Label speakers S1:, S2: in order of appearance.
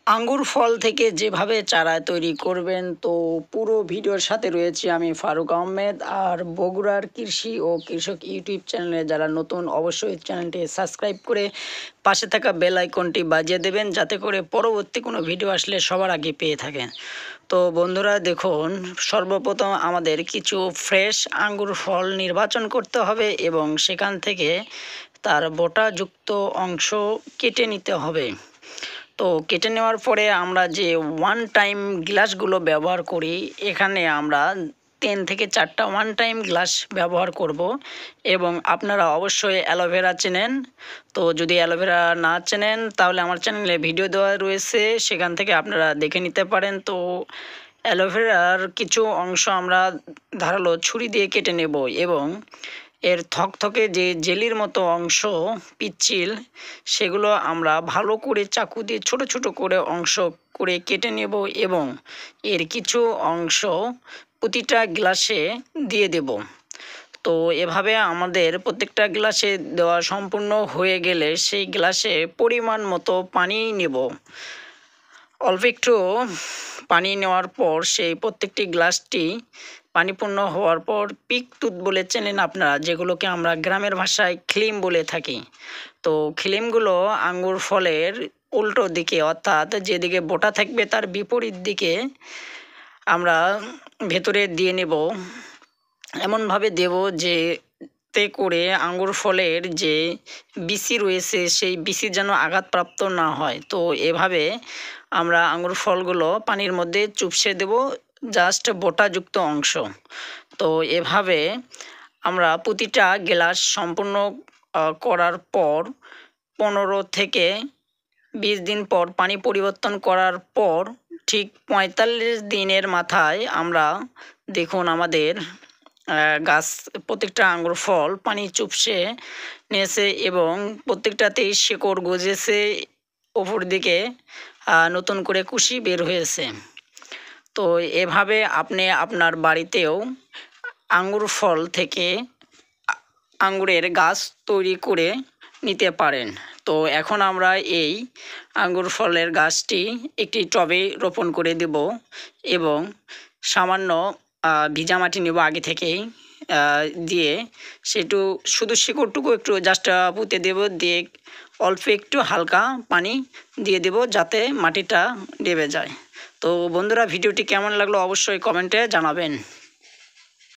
S1: আঙ্গুর ফল থেকে যেভাবে চারা তৈরি করবেন, তো পুরো ভিডিওর সাথে রয়েছি আমি ফারুক আহমেদ। আর বগুড়ার কৃষি ও কৃষক ইউটিউব চ্যানেলে যারা নতুন, অবশ্যই চ্যানেলটি সাবস্ক্রাইব করে পাশে থাকা বেল আইকনটি বাজিয়ে দেবেন, যাতে করে পরবর্তী কোনো ভিডিও আসলে সবার আগে পেয়ে থাকেন। তো বন্ধুরা দেখুন, সর্বপ্রথম আমাদের কিছু ফ্রেশ আঙ্গুর ফল নির্বাচন করতে হবে এবং সেখান থেকে তার বোটাযুক্ত অংশ কেটে নিতে হবে। তো কেটে নেওয়ার পরে আমরা যে ওয়ান টাইম গ্লাসগুলো ব্যবহার করি, এখানে আমরা 3 থেকে 4টা ওয়ান টাইম গ্লাস ব্যবহার করব। এবং আপনারা অবশ্যই অ্যালোভেরা চেনেন, তো যদি অ্যালোভেরা না চেনেন তাহলে আমার চ্যানেলে ভিডিও দেওয়া রয়েছে, সেখান থেকে আপনারা দেখে নিতে পারেন। তো অ্যালোভেরার কিছু অংশ আমরা ধারালো ছুরি দিয়ে কেটে নেব এবং এর থকথকে যে জেলির মতো অংশ, পিচ্ছিল, সেগুলো আমরা ভালো করে চাকু দিয়ে ছোট ছোট করে অংশ করে কেটে নেব এবং এর কিছু অংশ প্রতিটা গ্লাসে দিয়ে দেব। তো এভাবে আমাদের প্রত্যেকটা গ্লাসে দেওয়া সম্পূর্ণ হয়ে গেলে সেই গ্লাসে পরিমাণ মতো পানি নেব। অল্প একটু পানি নেওয়ার পর সেই প্রত্যেকটি গ্লাসটি পানিপূর্ণ হওয়ার পর পিক টুথ বলে চেনেন আপনারা, যেগুলোকে আমরা গ্রামের ভাষায় খিলিম বলে থাকি। তো খিলিমগুলো আঙ্গুর ফলের উল্টো দিকে, অর্থাৎ যেদিকে বোটা থাকবে তার বিপরীত দিকে আমরা ভেতরে দিয়ে নেব। এমনভাবে দেব যে তে করে আঙ্গুর ফলের যে বিচি রয়েছে সেই বিচি যেন আঘাতপ্রাপ্ত না হয়। তো এভাবে আমরা আঙ্গুর ফলগুলো পানির মধ্যে চুপসে দেব, জাস্ট বোটাযুক্ত অংশ। তো এভাবে আমরা প্রতিটা গ্লাস সম্পূর্ণ করার পর 15 থেকে 20 দিন পর পানি পরিবর্তন করার পর ঠিক 45 দিনের মাথায় আমরা দেখুন আমাদের গাছ প্রত্যেকটা আঙ্গুর ফল পানি চুপসে নিয়েছে এবং প্রত্যেকটাতেই শিকড় গজেছে, ওপর দিকে নতুন করে কুশি বের হয়েছে। তো এভাবে আপনি আপনার বাড়িতেও আঙ্গুর ফল থেকে আঙ্গুরের গাছ তৈরি করে নিতে পারেন। তো এখন আমরা এই আঙ্গুর ফলের গাছটি একটি টবে রোপণ করে দেব এবং সামান্য ভিজা মাটি নেব আগে থেকেই, দিয়ে সেটু শুধু শিকড়টুকু একটু জাস্ট পুঁতে দেব, দিয়ে অল্প একটু হালকা পানি দিয়ে দেব যাতে মাটিটা ডেবে যায়। তো বন্ধুরা, ভিডিওটি কেমন লাগলো অবশ্যই কমেন্টে জানাবেন।